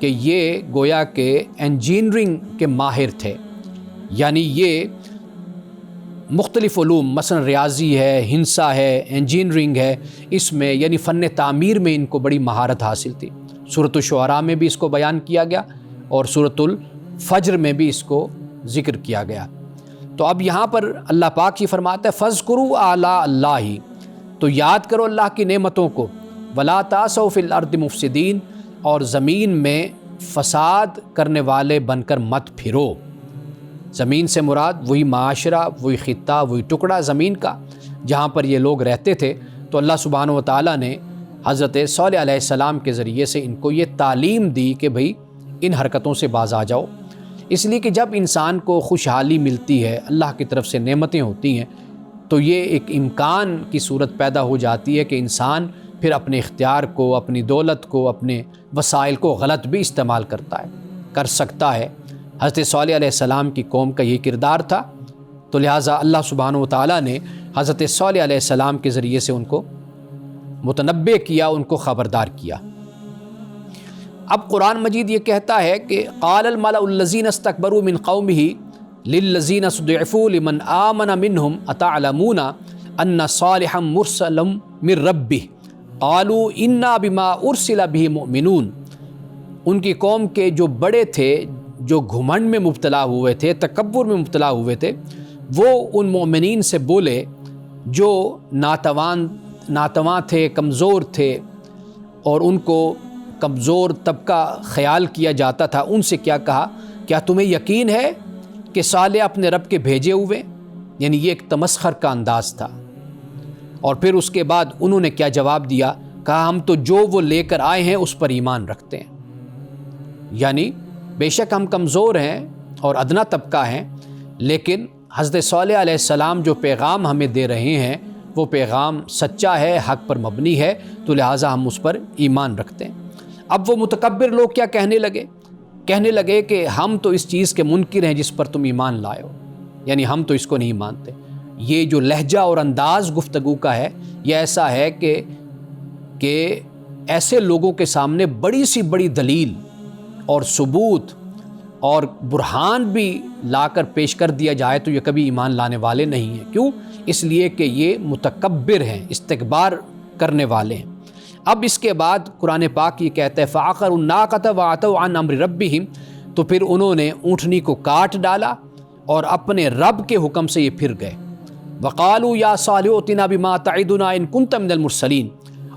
کہ یہ گویا کہ انجینئرنگ کے ماہر تھے، یعنی یہ مختلف علوم مثلا ریاضی ہے، ہندسہ ہے، انجینئرنگ ہے، اس میں یعنی فن تعمیر میں ان کو بڑی مہارت حاصل تھی۔ سورۃ الشعراء میں بھی اس کو بیان کیا گیا اور سورۃ الفجر میں بھی اس کو ذکر کیا گیا۔ تو اب یہاں پر اللہ پاک ہی فرماتا ہے فَاذْكُرُوا آلاء اللّہ، تو یاد کرو اللہ کی نعمتوں کو، وَلَا تَعْثَوْا فِي الْأَرْضِ مُفْسِدِينَ، اور زمین میں فساد کرنے والے بن کر مت پھرو۔ زمین سے مراد وہی معاشرہ، وہی خطہ، وہی ٹکڑا زمین کا جہاں پر یہ لوگ رہتے تھے۔ تو اللہ سبحانہ و تعالیٰ نے حضرت صالح علیہ السلام کے ذریعے سے ان کو یہ تعلیم دی کہ بھئی ان حرکتوں سے باز آ جاؤ، اس لیے کہ جب انسان کو خوشحالی ملتی ہے، اللہ کی طرف سے نعمتیں ہوتی ہیں، تو یہ ایک امکان کی صورت پیدا ہو جاتی ہے کہ انسان پھر اپنے اختیار کو، اپنی دولت کو، اپنے وسائل کو غلط بھی استعمال کر سکتا ہے۔ حضرت صالح علیہ السلام کی قوم کا یہ کردار تھا، تو لہٰذا اللہ سبحانہ و تعالیٰ نے حضرت صالح علیہ السلام کے ذریعے سے ان کو متنبع کیا، ان کو خبردار کیا۔ اب قرآن مجید یہ کہتا ہے کہ قال الملأ الذین استکبروا من قومہ للذین استضعفوا لمن آمن منہم اتعلمون ان صالحا مرسل من ربہ قالوا انا بما ارسل بہ مؤمنون۔ ان کی قوم کے جو بڑے تھے، جو گھمنڈ میں مبتلا ہوئے تھے، تکبر میں مبتلا ہوئے تھے، وہ ان مومنین سے بولے جو ناتواں تھے، کمزور تھے، اور ان کو کمزور طبقہ خیال کیا جاتا تھا، ان سے کیا کہا، کیا تمہیں یقین ہے کہ صالح اپنے رب کے بھیجے ہوئے؟ یعنی یہ ایک تمسخر کا انداز تھا۔ اور پھر اس کے بعد انہوں نے کیا جواب دیا، کہا ہم تو جو وہ لے کر آئے ہیں اس پر ایمان رکھتے ہیں، یعنی بے شک ہم کمزور ہیں اور ادنا طبقہ ہیں، لیکن حضرت صالح علیہ السلام جو پیغام ہمیں دے رہے ہیں وہ پیغام سچا ہے، حق پر مبنی ہے، تو لہٰذا ہم اس پر ایمان رکھتے ہیں۔ اب وہ متکبر لوگ کیا کہنے لگے کہ ہم تو اس چیز کے منکر ہیں جس پر تم ایمان لائے ہو، یعنی ہم تو اس کو نہیں مانتے۔ یہ جو لہجہ اور انداز گفتگو کا ہے، یہ ایسا ہے کہ ایسے لوگوں کے سامنے بڑی سی بڑی دلیل اور ثبوت اور برہان بھی لا کر پیش کر دیا جائے تو یہ کبھی ایمان لانے والے نہیں ہیں۔ کیوں؟ اس لیے کہ یہ متکبر ہیں، استکبار کرنے والے ہیں۔ اب اس کے بعد قرآن پاک یہ کہتا ہے فَعَقَرُوا النَّاقَةَ وَعَتَوْا عَنْ أَمْرِ رَبِّهِمْ، تو پھر انہوں نے اونٹنی کو کاٹ ڈالا اور اپنے رب کے حکم سے یہ پھر گئے۔ وَقَالُوا يَا صَالِحُ ائْتِنَا بِمَا تَعِدُنَا إِن كُنتَ مِنَ الْمُرْسَلِينَ،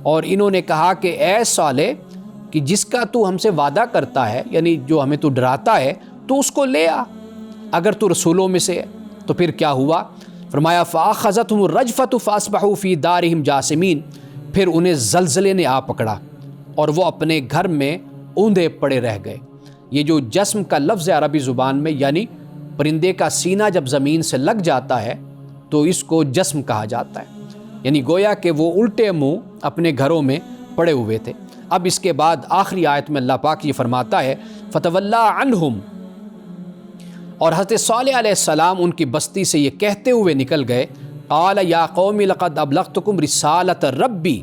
اور انہوں نے کہا کہ اے صالح، کہ جس کا تو ہم سے وعدہ کرتا ہے، یعنی جو ہمیں تو ڈراتا ہے، تو اس کو لے آ اگر تو رسولوں میں سے ہے۔ تو پھر کیا ہوا؟ فرمایا فَأَخَذَتْهُمُ الرَّجْفَةُ فَأَصْبَحُوا فِي دَارِهِمْ جَاثِمِينَ، پھر انہیں زلزلے نے آ پکڑا اور وہ اپنے گھر میں اوندھے پڑے رہ گئے۔ یہ جو جسم کا لفظ ہے عربی زبان میں، یعنی پرندے کا سینہ جب زمین سے لگ جاتا ہے تو اس کو جسم کہا جاتا ہے، یعنی گویا کہ وہ الٹے منہ اپنے گھروں میں پڑے ہوئے تھے۔ اب اس کے بعد آخری آیت میں اللہ پاک یہ فرماتا ہے فَتَوَلَّىٰ عَنْهُمْ، اور حضرت صالح علیہ السلام ان کی بستی سے یہ کہتے ہوئے نکل گئے قَالَ يَا قَوْمِ لَقَدْ أَبْلَغْتُكُمْ رِسَالَةَ رَبِّي،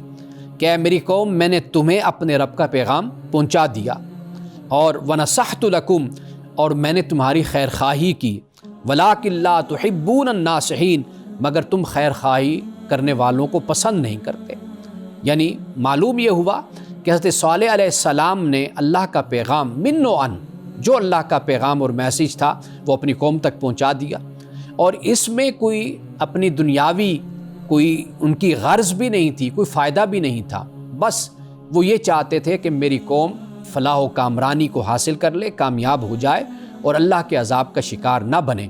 کہ میری قوم میں نے تمہیں اپنے رب کا پیغام پہنچا دیا، اور وَنَصَحْتُ لَكُمْ، اور میں نے تمہاری خیر خواہی کی، وَلَٰكِن لَّا تُحِبُّونَ النَّاصِحِينَ، مگر تم خیر خواہی کرنے والوں کو پسند نہیں کرتے۔ یعنی معلوم یہ ہوا کہ حضرت صالح علیہ السلام نے اللہ کا پیغام من و ان، جو اللہ کا پیغام اور میسیج تھا وہ اپنی قوم تک پہنچا دیا، اور اس میں کوئی اپنی دنیاوی کوئی ان کی غرض بھی نہیں تھی، کوئی فائدہ بھی نہیں تھا، بس وہ یہ چاہتے تھے کہ میری قوم فلاح و کامرانی کو حاصل کر لے، کامیاب ہو جائے اور اللہ کے عذاب کا شکار نہ بنے۔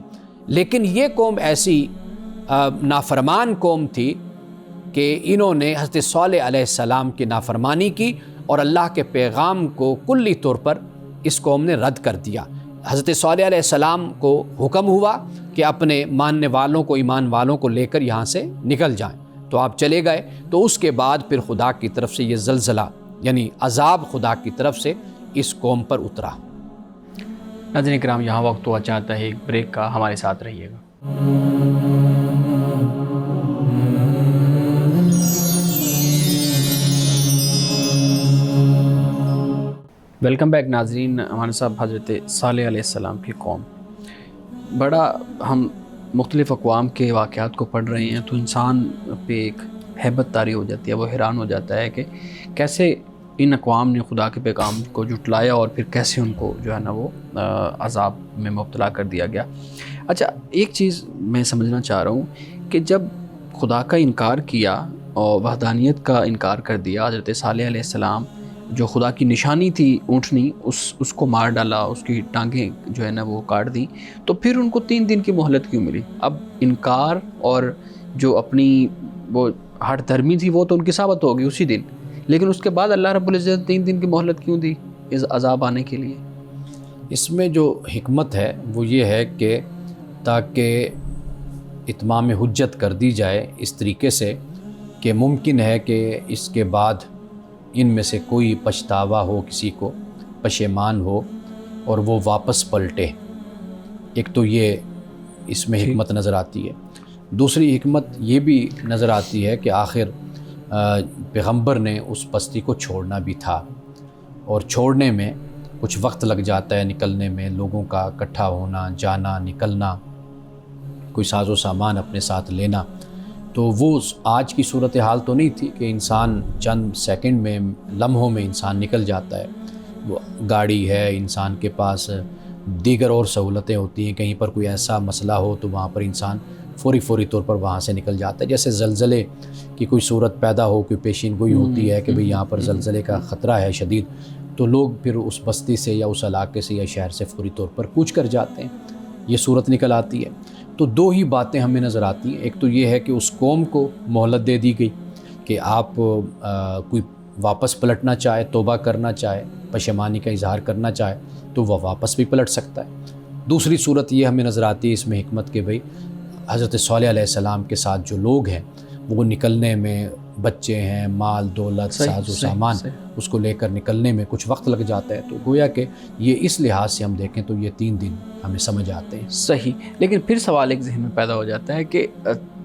لیکن یہ قوم ایسی نافرمان قوم تھی کہ انہوں نے حضرت صالح علیہ السلام کی نافرمانی کی اور اللہ کے پیغام کو کلی طور پر اس قوم نے رد کر دیا۔ حضرت صالح علیہ السلام کو حکم ہوا کہ اپنے ماننے والوں کو، ایمان والوں کو لے کر یہاں سے نکل جائیں، تو آپ چلے گئے۔ تو اس کے بعد پھر خدا کی طرف سے یہ زلزلہ، یعنی عذاب خدا کی طرف سے اس قوم پر اترا۔ ناظرین کرام، یہاں وقت ہوا چاہتا ہے ایک بریک کا، ہمارے ساتھ رہیے گا۔ ویلکم بیک ناظرین. ہمارے صاحب حضرت صالح علیہ السلام کی قوم, بڑا ہم مختلف اقوام کے واقعات کو پڑھ رہے ہیں تو انسان پہ ایک ہیبت طاری ہو جاتی ہے. وہ حیران ہو جاتا ہے کہ کیسے ان اقوام نے خدا کے پیغام کو جھٹلایا اور پھر کیسے ان کو جو ہے نا وہ عذاب میں مبتلا کر دیا گیا. اچھا, ایک چیز میں سمجھنا چاہ رہا ہوں کہ جب خدا کا انکار کیا اور وحدانیت کا انکار کر دیا, حضرت صالح علیہ السلام جو خدا کی نشانی تھی اونٹنی, اس کو مار ڈالا, اس کی ٹانگیں جو ہے نا وہ کاٹ دیں, تو پھر ان کو 3 دن کی مہلت کیوں ملی؟ اب انکار اور جو اپنی وہ ہٹ دھرمی تھی وہ تو ان کی ثابت ہو گئی اسی دن, لیکن اس کے بعد اللہ رب العزت 3 دن کی مہلت کیوں دی اس عذاب آنے کے لیے؟ اس میں جو حکمت ہے وہ یہ ہے کہ تاکہ اتمام حجت کر دی جائے اس طریقے سے کہ ممکن ہے کہ اس کے بعد ان میں سے کوئی پچھتاوا ہو, کسی کو پشیمان ہو اور وہ واپس پلٹے. ایک تو یہ اس میں حکمت نظر آتی ہے. دوسری حکمت یہ بھی نظر آتی ہے کہ آخر پیغمبر نے اس بستی کو چھوڑنا بھی تھا, اور چھوڑنے میں کچھ وقت لگ جاتا ہے, نکلنے میں لوگوں کا اکٹھا ہونا, جانا, نکلنا, کوئی ساز و سامان اپنے ساتھ لینا. تو وہ آج کی صورتحال تو نہیں تھی کہ انسان چند سیکنڈ میں, لمحوں میں انسان نکل جاتا ہے. وہ گاڑی ہے, انسان کے پاس دیگر اور سہولتیں ہوتی ہیں, کہیں پر کوئی ایسا مسئلہ ہو تو وہاں پر انسان فوری طور پر وہاں سے نکل جاتا ہے. جیسے زلزلے کی کوئی صورت پیدا ہو, کوئی پیشین گوئی ہوتی ہے کہ بھئی یہاں پر زلزلے کا خطرہ ہے شدید, تو لوگ پھر اس بستی سے یا اس علاقے سے یا شہر سے فوری طور پر کوچ کر جاتے ہیں. یہ صورت نکل آتی ہے. تو 2 ہی باتیں ہمیں نظر آتی ہیں. ایک تو یہ ہے کہ اس قوم کو مہلت دے دی گئی کہ آپ کوئی واپس پلٹنا چاہے, توبہ کرنا چاہے, پشیمانی کا اظہار کرنا چاہے تو وہ واپس بھی پلٹ سکتا ہے. دوسری صورت یہ ہمیں نظر آتی ہے اس میں حکمت کہ بھئی حضرت صالح علیہ السلام کے ساتھ جو لوگ ہیں وہ نکلنے میں, بچے ہیں, مال دولت, ساز و سامان, اس کو لے کر نکلنے میں کچھ وقت لگ جاتا ہے. تو گویا کہ یہ اس لحاظ سے ہم دیکھیں تو یہ 3 دن ہمیں سمجھ آتے ہیں. صحیح. لیکن پھر سوال ایک ذہن میں پیدا ہو جاتا ہے کہ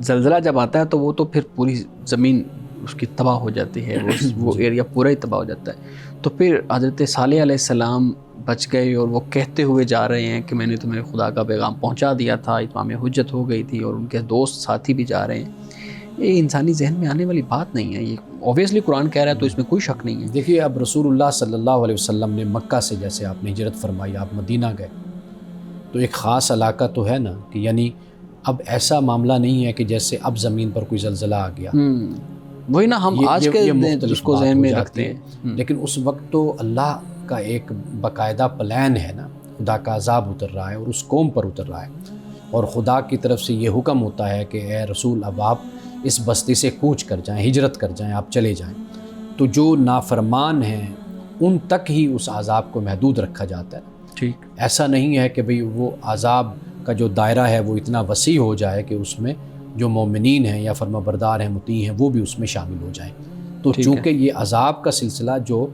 زلزلہ جب آتا ہے تو وہ تو پھر پوری زمین اس کی تباہ ہو جاتی ہے, وہ ایریا پورا ہی تباہ ہو جاتا ہے. تو پھر حضرت صالح علیہ السلام بچ گئے اور وہ کہتے ہوئے جا رہے ہیں کہ میں نے تمہیں خدا کا پیغام پہنچا دیا تھا, اتمام حجت ہو گئی تھی, اور ان کے دوست ساتھی بھی جا رہے ہیں. یہ انسانی ذہن میں آنے والی بات نہیں ہے. یہ اوبویسلی قرآن کہہ رہا ہے تو اس میں کوئی شک نہیں ہے. دیکھیے, اب رسول اللہ صلی اللہ علیہ وسلم نے مکہ سے, جیسے آپ نے ہجرت فرمائی, آپ مدینہ گئے, تو ایک خاص علاقہ تو ہے نا, کہ یعنی اب ایسا معاملہ نہیں ہے کہ جیسے اب زمین پر کوئی زلزلہ آ گیا. وہی نا, ہم آج کے اس کو ذہن میں رکھتے ہیں, لیکن اس وقت تو اللہ کا ایک باقاعدہ پلان ہے نا, خدا کا عذاب اتر رہا ہے اور اس قوم پر اتر رہا ہے, اور خدا کی طرف سے یہ حکم ہوتا ہے کہ اے رسول اب آپ اس بستی سے کوچ کر جائیں, ہجرت کر جائیں, آپ چلے جائیں. تو جو نافرمان ہیں ان تک ہی اس عذاب کو محدود رکھا جاتا ہے. ٹھیک, ایسا نہیں ہے کہ بھئی وہ عذاب کا جو دائرہ ہے وہ اتنا وسیع ہو جائے کہ اس میں جو مومنین ہیں یا فرما بردار ہیں, مطیع ہیں, وہ بھی اس میں شامل ہو جائیں. تو چونکہ یہ عذاب کا سلسلہ جو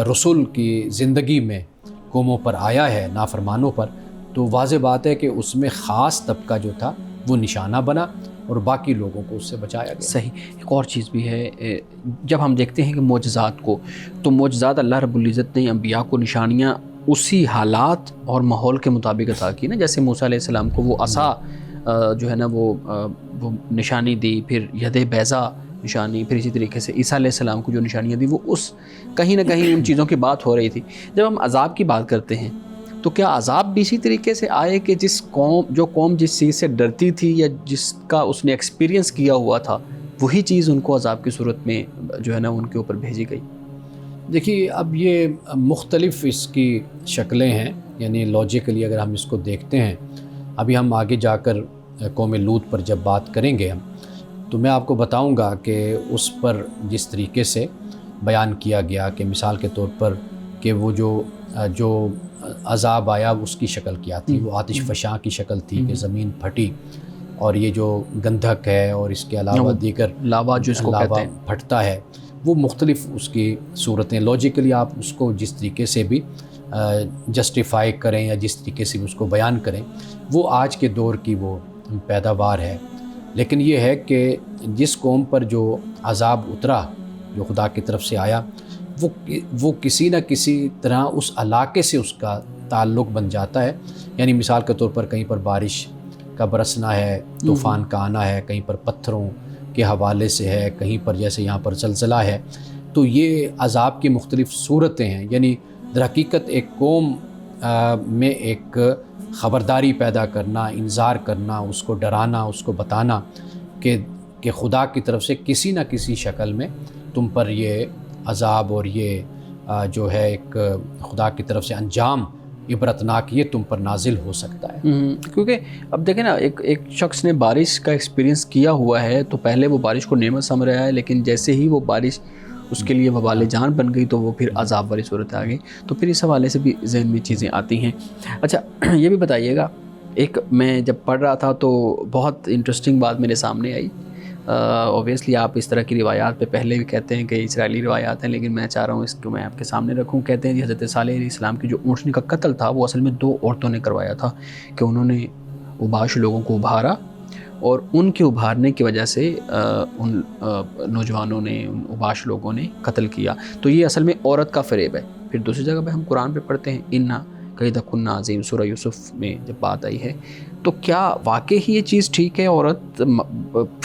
رسول کی زندگی میں قوموں پر آیا ہے, نافرمانوں پر, تو واضح بات ہے کہ اس میں خاص طبقہ جو تھا وہ نشانہ بنا اور باقی لوگوں کو اس سے بچایا گیا. صحیح. ایک اور چیز بھی ہے, جب ہم دیکھتے ہیں کہ معجزات کو, تو معجزات اللہ رب العزت نے انبیاء کو نشانیاں اسی حالات اور ماحول کے مطابق عطا کی نا. جیسے موسیٰ علیہ السلام کو وہ عصا جو ہے نا وہ نشانی دی, پھر ید بیضا نشانی, پھر اسی طریقے سے عیسیٰ علیہ السلام کو جو نشانیاں دی وہ اس کہیں نہ کہیں ان چیزوں کی بات ہو رہی تھی. جب ہم عذاب کی بات کرتے ہیں تو کیا عذاب بھی اسی طریقے سے آئے کہ جو قوم جس چیز سے ڈرتی تھی یا جس کا اس نے ایکسپیرینس کیا ہوا تھا وہی چیز ان کو عذاب کی صورت میں جو ہے نا ان کے اوپر بھیجی گئی؟ دیکھیے, اب یہ مختلف اس کی شکلیں ہیں, یعنی لاجیکلی اگر ہم اس کو دیکھتے ہیں, ابھی ہم آگے جا کر قوم لوط پر جب بات کریں گے ہم, تو میں آپ کو بتاؤں گا کہ اس پر جس طریقے سے بیان کیا گیا کہ مثال کے طور پر کہ وہ جو عذاب آیا اس کی شکل کیا تھی, وہ آتش فشاں کی شکل تھی کہ زمین پھٹی, اور یہ جو گندھک ہے اور اس کے علاوہ دیگر لاوا جو اس کو کہتے ہیں پھٹتا ہے, وہ مختلف اس کی صورتیں. لاجیکلی آپ اس کو جس طریقے سے بھی جسٹیفائی کریں یا جس طریقے سے بھی اس کو بیان کریں, وہ آج کے دور کی وہ پیداوار ہے. لیکن یہ ہے کہ جس قوم پر جو عذاب اترا, جو خدا کی طرف سے آیا, وہ کسی نہ کسی طرح اس علاقے سے اس کا تعلق بن جاتا ہے. یعنی مثال کے طور پر کہیں پر بارش کا برسنا ہے, طوفان کا آنا ہے, کہیں پر پتھروں کے حوالے سے ہے, کہیں پر جیسے یہاں پر زلزلہ ہے. تو یہ عذاب کی مختلف صورتیں ہیں. یعنی در حقیقت ایک قوم میں ایک خبرداری پیدا کرنا, انذار کرنا, اس کو ڈرانا, اس کو بتانا کہ خدا کی طرف سے کسی نہ کسی شکل میں تم پر یہ عذاب اور یہ جو ہے ایک خدا کی طرف سے انجام عبرتناک یہ تم پر نازل ہو سکتا ہے. کیونکہ اب دیکھیں نا, ایک شخص نے بارش کا ایکسپیرینس کیا ہوا ہے تو پہلے وہ بارش کو نعمت سمجھ رہا ہے, لیکن جیسے ہی وہ بارش اس کے لیے وبال جان بن گئی تو وہ پھر عذاب والی صورت آ گئی. تو پھر اس حوالے سے بھی ذہن میں چیزیں آتی ہیں. اچھا یہ بھی بتائیے گا, ایک میں جب پڑھ رہا تھا تو بہت انٹرسٹنگ بات میرے سامنے آئی. اوبیسلی آپ اس طرح کی روایات پہ پہلے بھی کہتے ہیں کہ اسرائیلی روایات ہیں, لیکن میں چاہ رہا ہوں اس کو میں آپ کے سامنے رکھوں. کہتے ہیں کہ حضرت صالح علیہ السلام کی جو اونٹنی کا قتل تھا وہ اصل میں 2 عورتوں نے کروایا تھا, کہ انہوں نے اوباش لوگوں کو ابھارا اور ان کے ابھارنے کی وجہ سے ان نوجوانوں نے, ان اوباش لوگوں نے قتل کیا. تو یہ اصل میں عورت کا فریب ہے. پھر دوسری جگہ پہ ہم قرآن پہ پڑھتے ہیں انا قید کنا عظیم, سورہ یوسف میں جب بات آئی ہے. تو کیا واقعی یہ چیز ٹھیک ہے؟ عورت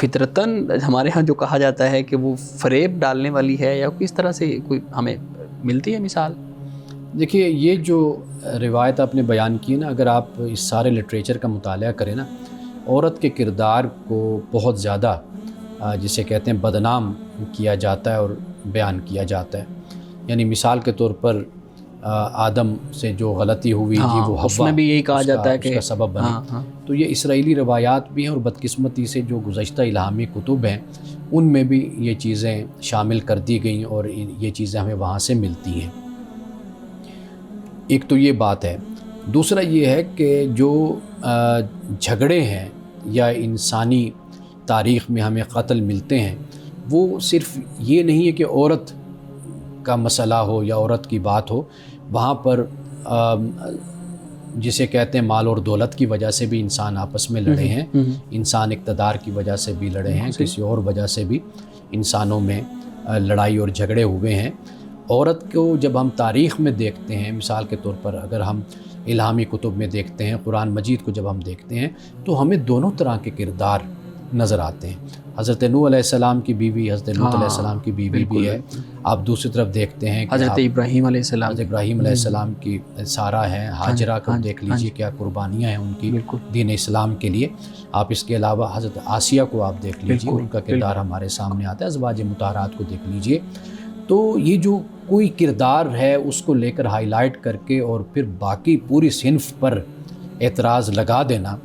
فطرتاً ہمارے ہاں جو کہا جاتا ہے کہ وہ فریب ڈالنے والی ہے, یا کس طرح سے کوئی ہمیں ملتی ہے مثال؟ دیکھیے یہ جو روایت آپ نے بیان کی نا, اگر آپ اس سارے لٹریچر کا مطالعہ کریں نا, عورت کے کردار کو بہت زیادہ جسے کہتے ہیں بدنام کیا جاتا ہے اور بیان کیا جاتا ہے. یعنی مثال کے طور پر آدم سے جو غلطی ہوئی جی وہ اس میں بھی یہی کہا جاتا ہے کہ اس کا سبب بنے. تو یہ اسرائیلی روایات بھی ہیں, اور بدقسمتی سے جو گزشتہ الہامی کتب ہیں ان میں بھی یہ چیزیں شامل کر دی گئیں اور یہ چیزیں ہمیں وہاں سے ملتی ہیں. ایک تو یہ بات ہے. دوسرا یہ ہے کہ جو جھگڑے ہیں یا انسانی تاریخ میں ہمیں قتل ملتے ہیں, وہ صرف یہ نہیں ہے کہ عورت کا مسئلہ ہو یا عورت کی بات ہو. وہاں پر جسے کہتے ہیں مال اور دولت کی وجہ سے بھی انسان آپس میں لڑے ہیں, انسان اقتدار کی وجہ سے بھی لڑے ہیں, کسی اور وجہ سے بھی انسانوں میں لڑائی اور جھگڑے ہوئے ہیں. عورت کو جب ہم تاریخ میں دیکھتے ہیں, مثال کے طور پر اگر ہم الہامی کتب میں دیکھتے ہیں, قرآن مجید کو جب ہم دیکھتے ہیں تو ہمیں دونوں طرح کے کردار نظر آتے ہیں. حضرت نوح علیہ السلام کی بیوی حضرت لوط علیہ السلام کی بیوی بھی ہے. آپ دوسری طرف دیکھتے ہیں کہ حضرت ابراہیم علیہ السلام کی سارہ ہیں, ہاجرہ کو دیکھ لیجئے کیا قربانیاں ہیں ان کی دین اسلام کے لیے. آپ اس کے علاوہ حضرت آسیہ کو آپ دیکھ لیجئے, ان کا کردار ہمارے سامنے آتا ہے. ازواج مطہرات کو دیکھ لیجئے. تو یہ جو کوئی کردار ہے اس کو لے کر ہائی لائٹ کر کے اور پھر باقی پوری صنف پر اعتراض لگا دینا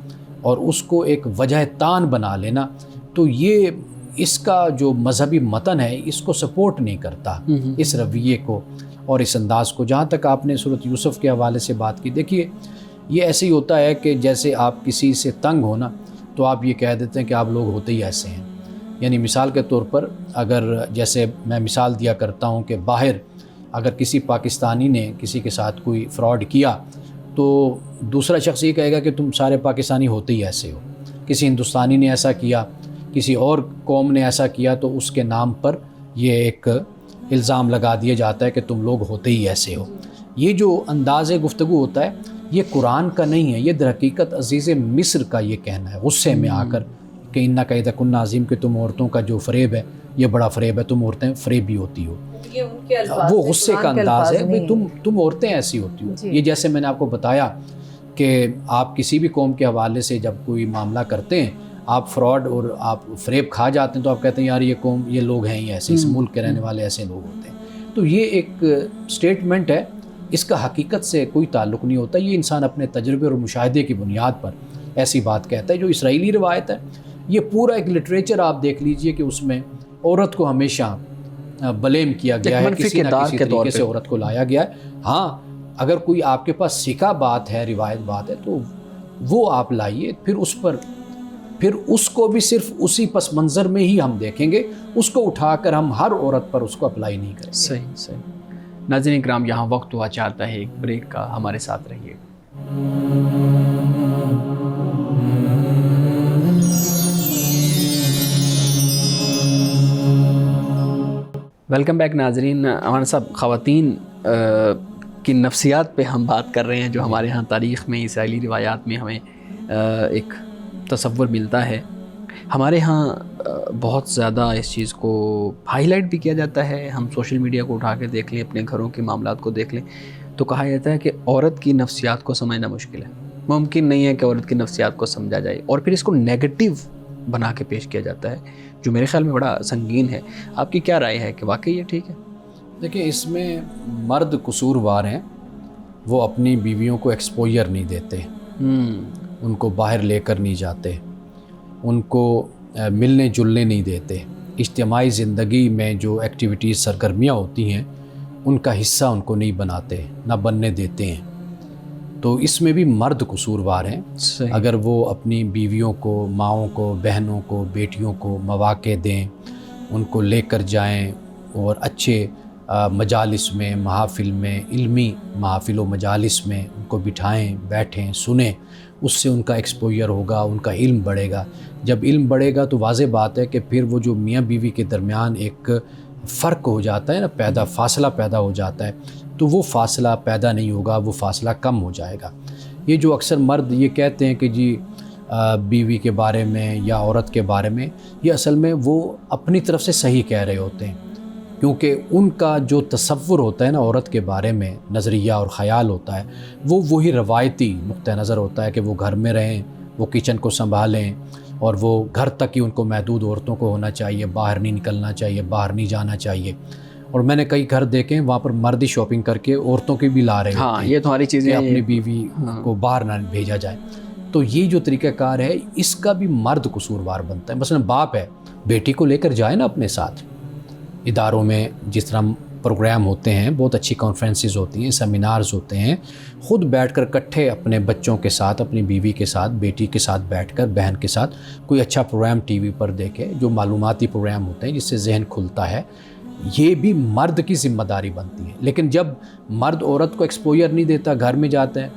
اور اس کو ایک وجہ تان بنا لینا, تو یہ اس کا جو مذہبی متن ہے اس کو سپورٹ نہیں کرتا, اس رویے کو اور اس انداز کو. جہاں تک آپ نے سورۃ یوسف کے حوالے سے بات کی, دیکھیے یہ ایسے ہی ہوتا ہے کہ جیسے آپ کسی سے تنگ ہونا تو آپ یہ کہہ دیتے ہیں کہ آپ لوگ ہوتے ہی ایسے ہیں. یعنی مثال کے طور پر اگر جیسے میں مثال دیا کرتا ہوں کہ باہر اگر کسی پاکستانی نے کسی کے ساتھ کوئی فراڈ کیا تو دوسرا شخص یہ کہے گا کہ تم سارے پاکستانی ہوتے ہی ایسے ہو. کسی ہندوستانی نے ایسا کیا, کسی اور قوم نے ایسا کیا, تو اس کے نام پر یہ ایک الزام لگا دیا جاتا ہے کہ تم لوگ ہوتے ہی ایسے ہو. یہ جو انداز گفتگو ہوتا ہے یہ قرآن کا نہیں ہے, یہ در حقیقت عزیز مصر کا یہ کہنا ہے, غصے میں آ کر کہ انا قید کنا عظیم, کہ تم عورتوں کا جو فریب ہے یہ بڑا فریب ہے, تم عورتیں فریبی ہوتی ہو. وہ غصے کا انداز ہے کہ تم عورتیں ایسی ہوتی ہو. یہ جیسے میں نے آپ کو بتایا کہ آپ کسی بھی قوم کے حوالے سے جب کوئی معاملہ کرتے ہیں, آپ فراڈ اور آپ فریب کھا جاتے ہیں تو آپ کہتے ہیں یار یہ قوم, یہ لوگ ہیں ہی ایسے, اس ملک کے رہنے والے ایسے لوگ ہوتے ہیں. تو یہ ایک سٹیٹمنٹ ہے, اس کا حقیقت سے کوئی تعلق نہیں ہوتا. یہ انسان اپنے تجربے اور مشاہدے کی بنیاد پر ایسی بات کہتا ہے. جو اسرائیلی روایت ہے یہ پورا ایک لٹریچر آپ دیکھ لیجئے کہ اس میں عورت کو ہمیشہ بلیم کیا گیا ہے, کسی نہ کسی طریقے سے عورت کو لایا گیا ہے. ہاں اگر کوئی آپ کے پاس سکھا بات ہے, روایت بات ہے, تو وہ آپ لائیے, پھر اس کو بھی صرف اسی پس منظر میں ہی ہم دیکھیں گے, اس کو اٹھا کر ہم ہر عورت پر اس کو اپلائی نہیں کریں گے. صحیح. ناظرین کرام, یہاں وقت ہوا چاہتا ہے ایک بریک کا, ہمارے ساتھ رہیے. ویلکم بیک ناظرین. ہمارے صاحب خواتین کی نفسیات پہ ہم بات کر رہے ہیں, جو ہمارے ہاں تاریخ میں, اسرائیلی روایات میں ہمیں ایک تصور ملتا ہے. ہمارے ہاں بہت زیادہ اس چیز کو ہائی لائٹ بھی کیا جاتا ہے. ہم سوشل میڈیا کو اٹھا کے دیکھ لیں, اپنے گھروں کے معاملات کو دیکھ لیں, تو کہا جاتا ہے کہ عورت کی نفسیات کو سمجھنا مشکل ہے. ممکن نہیں ہے کہ عورت کی نفسیات کو سمجھا جائے, اور پھر اس کو نیگیٹو بنا کے پیش کیا جاتا ہے, جو میرے خیال میں بڑا سنگین ہے. آپ کی کیا رائے ہے کہ واقعی یہ ٹھیک ہے؟ دیکھیں, اس میں مرد قصوروار ہیں. وہ اپنی بیویوں کو ایکسپوجر نہیں دیتے, ان کو باہر لے کر نہیں جاتے, ان کو ملنے جلنے نہیں دیتے, اجتماعی زندگی میں جو ایکٹیویٹیز سرگرمیاں ہوتی ہیں ان کا حصہ ان کو نہیں بناتے, نہ بننے دیتے ہیں. تو اس میں بھی مرد قصوروار ہیں. اگر وہ اپنی بیویوں کو, ماؤں کو, بہنوں کو, بیٹیوں کو مواقع دیں, ان کو لے کر جائیں اور اچھے مجالس میں, محافل میں, علمی محافل و مجالس میں ان کو بٹھائیں, بیٹھیں, سنیں, اس سے ان کا ایکسپوجر ہوگا, ان کا علم بڑھے گا. جب علم بڑھے گا تو واضح بات ہے کہ پھر وہ جو میاں بیوی کے درمیان ایک فرق ہو جاتا ہے نا, فاصلہ پیدا ہو جاتا ہے, تو وہ فاصلہ پیدا نہیں ہوگا, وہ فاصلہ کم ہو جائے گا. یہ جو اکثر مرد یہ کہتے ہیں کہ جی بیوی کے بارے میں یا عورت کے بارے میں, یہ اصل میں وہ اپنی طرف سے صحیح کہہ رہے ہوتے ہیں, کیونکہ ان کا جو تصور ہوتا ہے نا عورت کے بارے میں, نظریہ اور خیال ہوتا ہے, وہ وہی روایتی نقطہ نظر ہوتا ہے کہ وہ گھر میں رہیں, وہ کچن کو سنبھالیں, اور وہ گھر تک ہی ان کو محدود عورتوں کو ہونا چاہیے, باہر نہیں نکلنا چاہیے, باہر نہیں جانا چاہیے. اور میں نے کئی گھر دیکھے ہیں وہاں پر مرد شاپنگ کر کے عورتوں کی بھی لا رہے ہوتے ہیں, یہ تمہاری چیزیں, اپنی بیوی کو باہر نہ بھیجا جائے. تو یہ جو طریقہ کار ہے اس کا بھی مرد قصوروار بنتا ہے. مثلا باپ ہے, بیٹی کو لے کر جائے نا اپنے ساتھ اداروں میں, جس طرح پروگرام ہوتے ہیں, بہت اچھی کانفرنسز ہوتی ہیں, سیمینارز ہوتے ہیں, خود بیٹھ کر اکٹھے اپنے بچوں کے ساتھ, اپنی بیوی کے ساتھ, بیٹی کے ساتھ بیٹھ کر, بہن کے ساتھ کوئی اچھا پروگرام ٹی وی پر دیکھے, جو معلوماتی پروگرام ہوتے ہیں جس سے ذہن کھلتا ہے. یہ بھی مرد کی ذمہ داری بنتی ہے. لیکن جب مرد عورت کو ایکسپوجر نہیں دیتا, گھر میں جاتا ہے,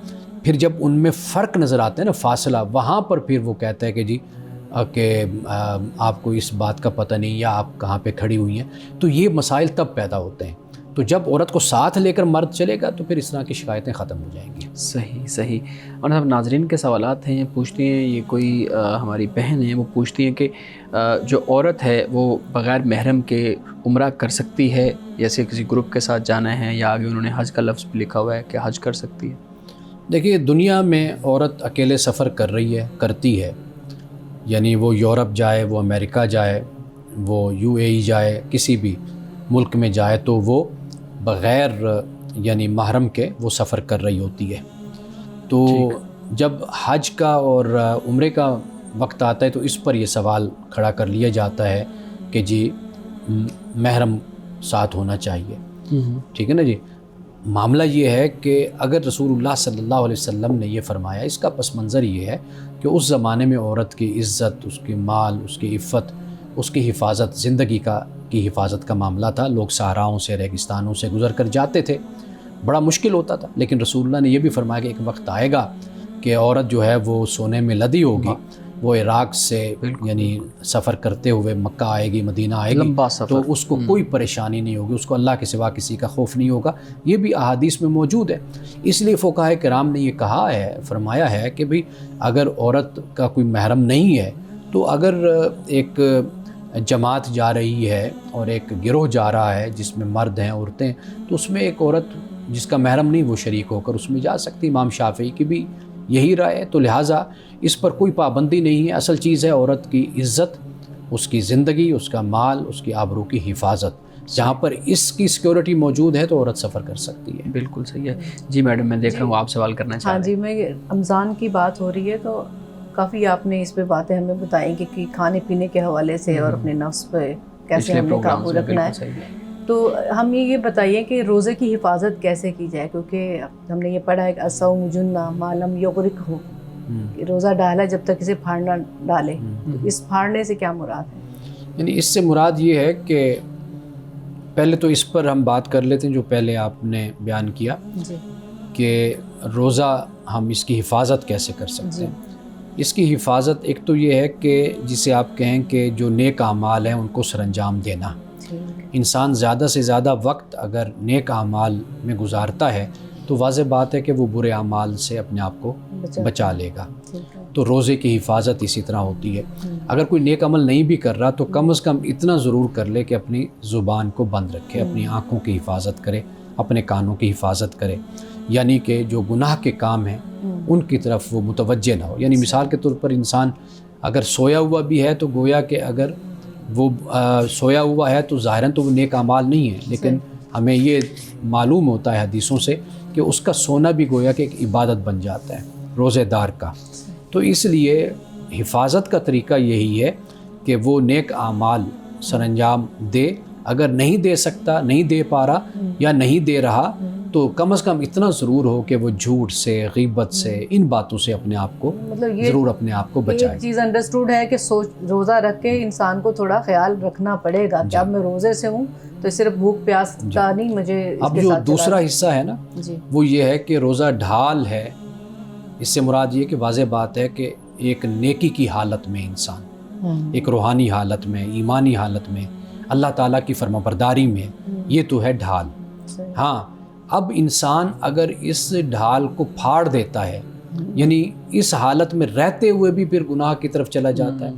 پھر جب ان میں فرق نظر آتا ہے نا, فاصلہ, وہاں پر پھر وہ کہتا ہے کہ جی کہ آپ کو اس بات کا پتہ نہیں, یا آپ کہاں پہ کھڑی ہوئی ہیں. تو یہ مسائل تب پیدا ہوتے ہیں. تو جب عورت کو ساتھ لے کر مرد چلے گا تو پھر اس طرح کی شکایتیں ختم ہو جائیں گی. صحیح. اور سب ناظرین کے سوالات ہیں, پوچھتی ہیں, یہ کوئی ہماری بہن ہیں, وہ پوچھتی ہیں کہ جو عورت ہے وہ بغیر محرم کے عمرہ کر سکتی ہے, جیسے کسی گروپ کے ساتھ جانا ہے, یا آگے انہوں نے حج کا لفظ بھی لکھا ہوا ہے کہ حج کر سکتی ہے؟ دیکھیے, دنیا میں عورت اکیلے سفر کر رہی ہے, کرتی ہے, یعنی وہ یورپ جائے, وہ امریکہ جائے, وہ UAE جائے, کسی بھی ملک میں جائے, تو وہ بغیر یعنی محرم کے وہ سفر کر رہی ہوتی ہے. تو جب حج کا اور عمرے کا وقت آتا ہے تو اس پر یہ سوال کھڑا کر لیا جاتا ہے کہ جی محرم ساتھ ہونا چاہیے. ٹھیک ہے نا جی. معاملہ یہ ہے کہ اگر رسول اللہ صلی اللہ علیہ وسلم نے یہ فرمایا, اس کا پس منظر یہ ہے کہ اس زمانے میں عورت کی عزت, اس کی مال, اس کی عفت, اس کی حفاظت, زندگی کی حفاظت کا معاملہ تھا. لوگ صحراؤں سے, ریگستانوں سے گزر کر جاتے تھے, بڑا مشکل ہوتا تھا. لیکن رسول اللہ نے یہ بھی فرمایا کہ ایک وقت آئے گا کہ عورت جو ہے وہ سونے میں لدی ہوگی, وہ عراق سے یعنی سفر کرتے ہوئے مکہ آئے گی, مدینہ آئے گی, تو اس کو کوئی پریشانی نہیں ہوگی, اس کو اللہ کے سوا کسی کا خوف نہیں ہوگا. یہ بھی احادیث میں موجود ہے. اس لیے فقہاء کرام نے یہ کہا ہے, فرمایا ہے کہ بھئی اگر عورت کا کوئی محرم نہیں ہے, تو اگر ایک جماعت جا رہی ہے اور ایک گروہ جا رہا ہے جس میں مرد ہیں, عورتیں ہیں, تو اس میں ایک عورت جس کا محرم نہیں وہ شریک ہو کر اس میں جا سکتی. امام شافعی کی بھی یہی رائے ہے. تو لہٰذا اس پر کوئی پابندی نہیں ہے. اصل چیز ہے عورت کی عزت, اس کی زندگی, اس کا مال, اس کی آبرو کی حفاظت. جہاں پر اس کی سیکورٹی موجود ہے تو عورت سفر کر سکتی ہے. بالکل صحیح ہے. جی میڈم, میں دیکھ رہا ہوں آپ سوال کرنا چاہ رہے ہیں. ہاں جی, میں رمضان کی بات ہو رہی ہے تو کافی آپ نے اس پہ باتیں ہمیں بتائیں کہ کھانے پینے کے حوالے سے اور اپنے نفس پہ کیسے ہم نے قابو رکھنا ہے. تو ہم یہ بتائیے کہ روزے کی حفاظت کیسے کی جائے, کیونکہ ہم نے یہ پڑھا ہے کہ الصوم جنہ ما لم یغرق ہو, کہ روزہ ڈالا جب تک اسے پھاڑ نہ ڈالے. تو اس پھاڑنے سے کیا مراد ہے؟ یعنی اس سے مراد یہ ہے کہ پہلے تو اس پر ہم بات کر لیتے ہیں جو پہلے آپ نے بیان کیا جی, کہ روزہ ہم اس کی حفاظت کیسے کر سکتے ہیں. اس کی حفاظت ایک تو یہ ہے کہ جسے آپ کہیں کہ جو نیک اعمال ہیں ان کو سر انجام دینا. انسان زیادہ سے زیادہ وقت اگر نیک اعمال میں گزارتا ہے تو واضح بات ہے کہ وہ برے اعمال سے اپنے آپ کو بچا لے گا. تو روزے کی حفاظت اسی طرح ہوتی ہے. اگر کوئی نیک عمل نہیں بھی کر رہا تو کم از کم اتنا ضرور کر لے کہ اپنی زبان کو بند رکھے, اپنی آنکھوں کی حفاظت کرے, اپنے کانوں کی حفاظت کرے, یعنی کہ جو گناہ کے کام ہیں ان کی طرف وہ متوجہ نہ ہو. یعنی مثال کے طور پر انسان اگر سویا ہوا بھی ہے تو گویا کہ اگر وہ سویا ہوا ہے تو ظاہراً تو وہ نیک اعمال نہیں ہے, لیکن ہمیں یہ معلوم ہوتا ہے حدیثوں سے کہ اس کا سونا بھی گویا کہ ایک عبادت بن جاتا ہے روزے دار کا. تو اس لیے حفاظت کا طریقہ یہی ہے کہ وہ نیک اعمال سر انجام دے. اگر نہیں دے سکتا, نہیں دے پا رہا یا نہیں دے رہا تو کم از کم اتنا ضرور ہو کہ وہ جھوٹ سے, غیبت سے, ان باتوں سے اپنے آپ کو ضرور اپنے آپ کو بچائے. ایک چیز انڈرسٹوڈ ہے کہ روزہ رکھ کے انسان کو تھوڑا خیال رکھنا پڑے گا کہ اب میں روزے سے ہوں تو صرف بھوک پیاس کا نہیں, مجھے اب جو دوسرا حصہ ہے نا وہ یہ ہے کہ روزہ ڈھال ہے. اس سے مراد یہ کہ واضح بات ہے کہ ایک نیکی کی حالت میں انسان, ایک روحانی حالت میں, ایمانی حالت میں, اللہ تعالیٰ کی فرمانبرداری میں, یہ تو ہے ڈھال. ہاں اب انسان اگر اس ڈھال کو پھاڑ دیتا ہے, یعنی اس حالت میں رہتے ہوئے بھی پھر گناہ کی طرف چلا جاتا ہے,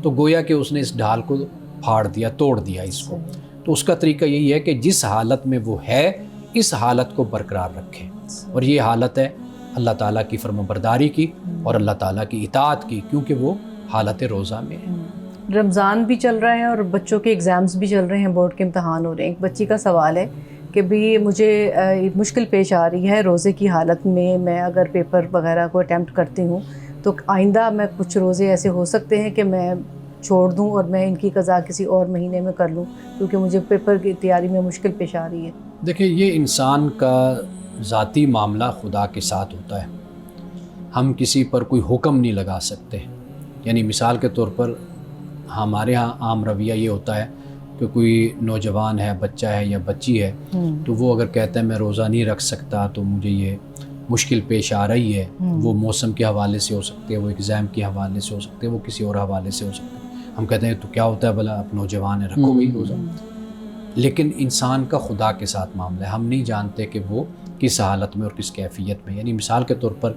تو گویا کہ اس نے اس ڈھال کو پھاڑ دیا, توڑ دیا اس کو. تو اس کا طریقہ یہی ہے کہ جس حالت میں وہ ہے اس حالت کو برقرار رکھے, اور یہ حالت ہے اللہ تعالیٰ کی فرمانبرداری کی اور اللہ تعالیٰ کی اطاعت کی, کیونکہ وہ حالت روزہ میں ہے. رمضان بھی چل رہا ہے اور بچوں کے ایگزامز بھی چل رہے ہیں, بورڈ کے امتحان ہو رہے ہیں. ایک بچی کا سوال ہے کہ بھی مجھے مشکل پیش آ رہی ہے روزے کی حالت میں اگر پیپر وغیرہ کو اٹیمپٹ کرتی ہوں تو آئندہ میں کچھ روزے ایسے ہو سکتے ہیں کہ میں چھوڑ دوں اور میں ان کی قضا کسی اور مہینے میں کر لوں کیونکہ مجھے پیپر کی تیاری میں مشکل پیش آ رہی ہے. دیکھیں یہ انسان کا ذاتی معاملہ خدا کے ساتھ ہوتا ہے, ہم کسی پر کوئی حکم نہیں لگا سکتے. یعنی مثال کے طور پر ہمارے ہاں عام رویہ یہ ہوتا ہے کہ کوئی نوجوان ہے, بچہ ہے یا بچی ہے, تو وہ اگر کہتا ہے میں روزہ نہیں رکھ سکتا تو مجھے یہ مشکل پیش آ رہی ہے, وہ موسم کے حوالے سے ہو سکتے ہیں, وہ ایگزام کے حوالے سے ہو سکتے ہیں, وہ کسی اور حوالے سے ہو سکتے ہیں. ہم کہتے ہیں تو کیا ہوتا ہے بھلا, اب نوجوان ہے رکھو گئی روزہ. لیکن انسان کا خدا کے ساتھ معاملہ ہے, ہم نہیں جانتے کہ وہ کس حالت میں اور کس کیفیت میں. یعنی مثال کے طور پر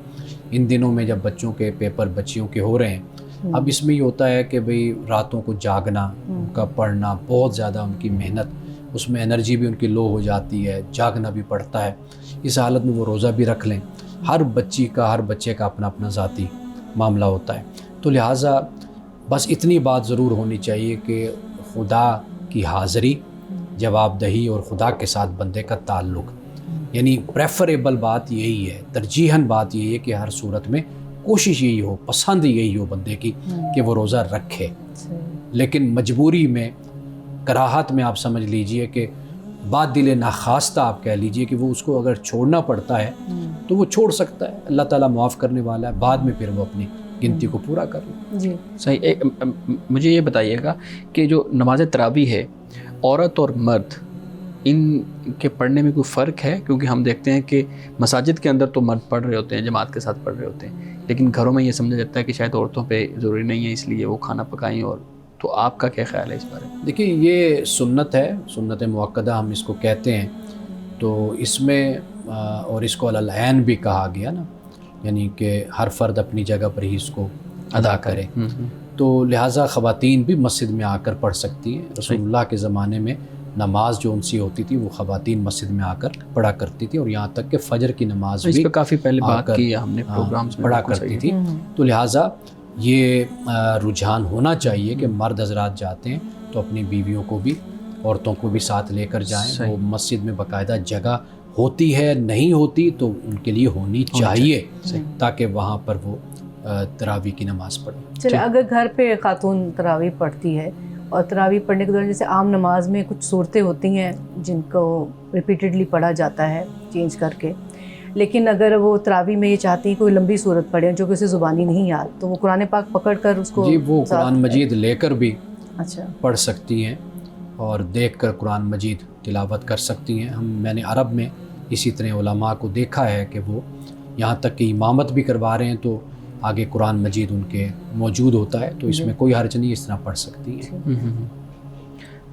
ان دنوں میں جب بچوں کے پیپر بچیوں کے ہو رہے ہیں, اب اس میں یہ ہوتا ہے کہ بھئی راتوں کو جاگنا, ان کا پڑھنا, بہت زیادہ ان کی محنت, اس میں انرجی بھی ان کی لو ہو جاتی ہے, جاگنا بھی پڑتا ہے. اس حالت میں وہ روزہ بھی رکھ لیں. ہر بچی کا, ہر بچے کا اپنا اپنا ذاتی معاملہ ہوتا ہے. تو لہٰذا بس اتنی بات ضرور ہونی چاہیے کہ خدا کی حاضری, جواب دہی اور خدا کے ساتھ بندے کا تعلق, یعنی پریفریبل بات یہی ہے, ترجیحاً بات یہی ہے کہ ہر صورت میں کوشش یہی ہو, پسند یہی ہو بندے کی کہ وہ روزہ رکھے. لیکن مجبوری میں, کراہت میں آپ سمجھ لیجئے کہ بات دل ناخواستہ آپ کہہ لیجئے کہ وہ اس کو اگر چھوڑنا پڑتا ہے تو وہ چھوڑ سکتا ہے, اللہ تعالیٰ معاف کرنے والا ہے, بعد میں پھر وہ اپنی گنتی کو پورا کر لے. جی صحیح. مجھے یہ بتائیے گا کہ جو نماز تراویح ہے, عورت اور مرد ان کے پڑھنے میں کوئی فرق ہے؟ کیونکہ ہم دیکھتے ہیں کہ مساجد کے اندر تو مرد پڑھ رہے ہوتے ہیں, جماعت کے ساتھ پڑھ رہے ہوتے ہیں, لیکن گھروں میں یہ سمجھا جاتا ہے کہ شاید عورتوں پہ ضروری نہیں ہے اس لیے وہ کھانا پکائیں. اور تو آپ کا کیا خیال ہے اس بارے میں؟ دیکھیے یہ سنت ہے, سنت مؤکدہ ہم اس کو کہتے ہیں. تو اس میں اور اس کو علی العین بھی کہا گیا نا, یعنی کہ ہر فرد اپنی جگہ پر ہی اس کو ادا کرے. تو لہٰذا خواتین بھی مسجد میں آ کر پڑھ سکتی ہیں. رسول اللہ کے زمانے میں نماز جو ان سے ہوتی تھی وہ خواتین مسجد میں آ کر پڑھا کرتی تھی, اور یہاں تک کہ فجر کی نماز بھی کافی پہلے بات کی ہم نے پروگرامز میں پڑھا کرتی تھی. تو لہٰذا یہ رجحان ہونا چاہیے کہ مرد حضرات جاتے ہیں تو اپنی بیویوں کو بھی, عورتوں کو بھی ساتھ لے کر جائیں. وہ مسجد میں باقاعدہ جگہ ہوتی ہے, نہیں ہوتی تو ان کے لیے ہونی چاہیے تاکہ وہاں پر وہ تراویح کی نماز پڑھیں. چلے اگر گھر پہ خاتون تراویح پڑھتی ہے اور تراویح پڑھنے کے دوران جیسے عام نماز میں کچھ صورتیں ہوتی ہیں جن کو ریپیٹڈلی پڑھا جاتا ہے چینج کر کے, لیکن اگر وہ تراویح میں یہ چاہتی ہیں کوئی لمبی صورت پڑھے جو کہ اسے زبانی نہیں یاد, تو وہ قرآن پاک پکڑ کر اس کو, جی وہ قرآن مجید لے کر بھی اچھا پڑھ سکتی ہیں اور دیکھ کر قرآن مجید تلاوت کر سکتی ہیں. میں نے عرب میں اسی طرح علماء کو دیکھا ہے کہ وہ یہاں تک کہ امامت بھی کروا رہے ہیں تو آگے قرآن مجید ان کے موجود ہوتا ہے, تو اس میں کوئی حرج نہیں, اس طرح پڑھ سکتی ہیں.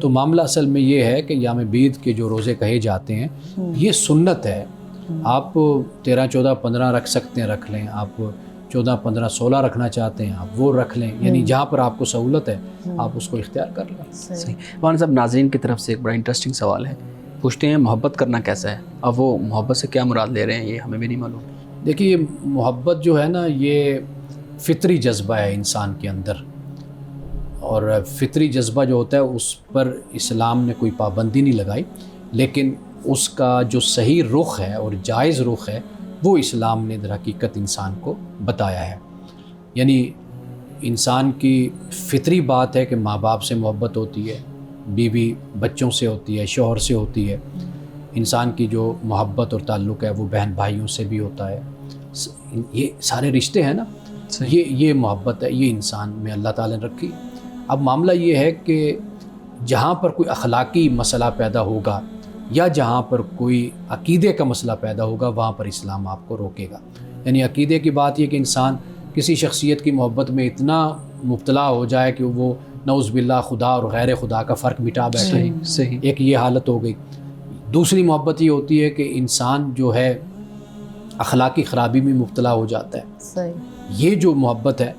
تو معاملہ اصل میں یہ ہے کہ یوم بید کے جو روزے کہے جاتے ہیں یہ سنت ہے. آپ 13, 14, 15 رکھ سکتے ہیں رکھ لیں, آپ 14, 15, 16 رکھنا چاہتے ہیں آپ وہ رکھ لیں, یعنی جہاں پر آپ کو سہولت ہے آپ اس کو اختیار کر لیں. صحیح. مولانا صاحب ناظرین کی طرف سے ایک بڑا انٹرسٹنگ سوال ہے, پوچھتے ہیں محبت کرنا کیسا ہے؟ اب وہ محبت سے کیا مراد لے رہے ہیں یہ ہمیں بھی نہیں معلوم. دیکھیے محبت جو ہے نا یہ فطری جذبہ ہے انسان کے اندر, اور فطری جذبہ جو ہوتا ہے اس پر اسلام نے کوئی پابندی نہیں لگائی, لیکن اس کا جو صحیح رخ ہے اور جائز رخ ہے وہ اسلام نے در حقیقت انسان کو بتایا ہے. یعنی انسان کی فطری بات ہے کہ ماں باپ سے محبت ہوتی ہے, بیوی بچوں سے ہوتی ہے, شوہر سے ہوتی ہے. انسان کی جو محبت اور تعلق ہے وہ بہن بھائیوں سے بھی ہوتا ہے. یہ سارے رشتے ہیں نا, یہ محبت ہے, یہ انسان میں اللہ تعالیٰ نے رکھی. اب معاملہ یہ ہے کہ جہاں پر کوئی اخلاقی مسئلہ پیدا ہوگا یا جہاں پر کوئی عقیدے کا مسئلہ پیدا ہوگا وہاں پر اسلام آپ کو روکے گا. یعنی عقیدے کی بات یہ کہ انسان کسی شخصیت کی محبت میں اتنا مبتلا ہو جائے کہ وہ نعوذ باللہ خدا اور غیر خدا کا فرق مٹا بیٹھے. صحیح. ایک یہ حالت ہو گئی. دوسری محبت یہ ہوتی ہے کہ انسان جو ہے اخلاقی خرابی میں مبتلا ہو جاتا ہے. صحیح. یہ جو محبت ہے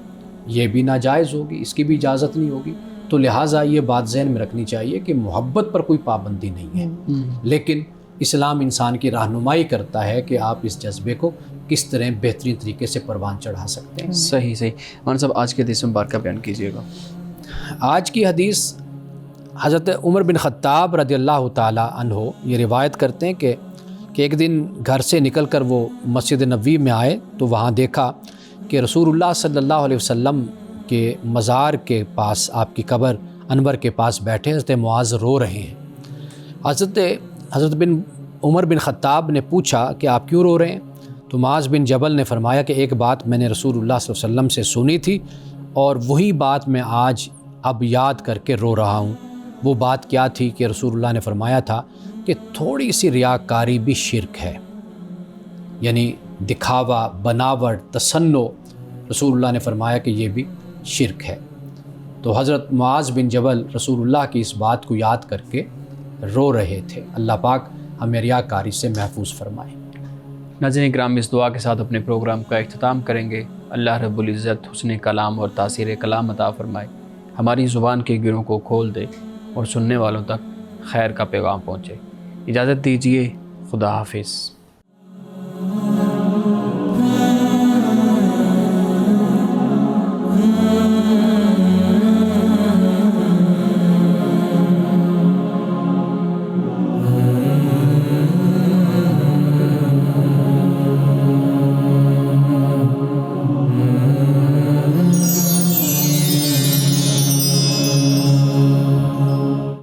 یہ بھی ناجائز ہوگی, اس کی بھی اجازت نہیں ہوگی. تو لہٰذا یہ بات ذہن میں رکھنی چاہیے کہ محبت پر کوئی پابندی نہیں ہے, لیکن اسلام انسان کی رہنمائی کرتا ہے کہ آپ اس جذبے کو کس طرح بہترین طریقے سے پروان چڑھا سکتے ہیں. صحیح. مولانا صاحب آج کے حدیث مبارکہ بیان کیجیے گا. آج کی حدیث حضرت عمر بن خطاب رضی اللہ تعالیٰ عنہ یہ روایت کرتے ہیں کہ ایک دن گھر سے نکل کر وہ مسجد نبوی میں آئے تو وہاں دیکھا کہ رسول اللہ صلی اللہ علیہ وسلم کے مزار کے پاس, آپ کی قبر انور کے پاس بیٹھے حضرت معاذ رو رہے ہیں. حضرت بن عمر بن خطاب نے پوچھا کہ آپ کیوں رو رہے ہیں؟ تو معاذ بن جبل نے فرمایا کہ ایک بات میں نے رسول اللہ صلی اللہ علیہ وسلم سے سنی تھی اور وہی بات میں آج اب یاد کر کے رو رہا ہوں. وہ بات کیا تھی کہ رسول اللہ نے فرمایا تھا کہ تھوڑی سی ریاکاری بھی شرک ہے, یعنی دکھاوا, بناوٹ, تصنع, رسول اللہ نے فرمایا کہ یہ بھی شرک ہے. تو حضرت معاذ بن جبل رسول اللہ کی اس بات کو یاد کر کے رو رہے تھے. اللہ پاک ہمیں ریاکاری سے محفوظ فرمائے. ناظرین کرام اس دعا کے ساتھ اپنے پروگرام کا اختتام کریں گے. اللہ رب العزت حسن کلام اور تاثیر کلام عطا فرمائے, ہماری زبان کے گروں کو کھول دے اور سننے والوں تک خیر کا پیغام پہنچے. اجازت دیجیے, خدا حافظ.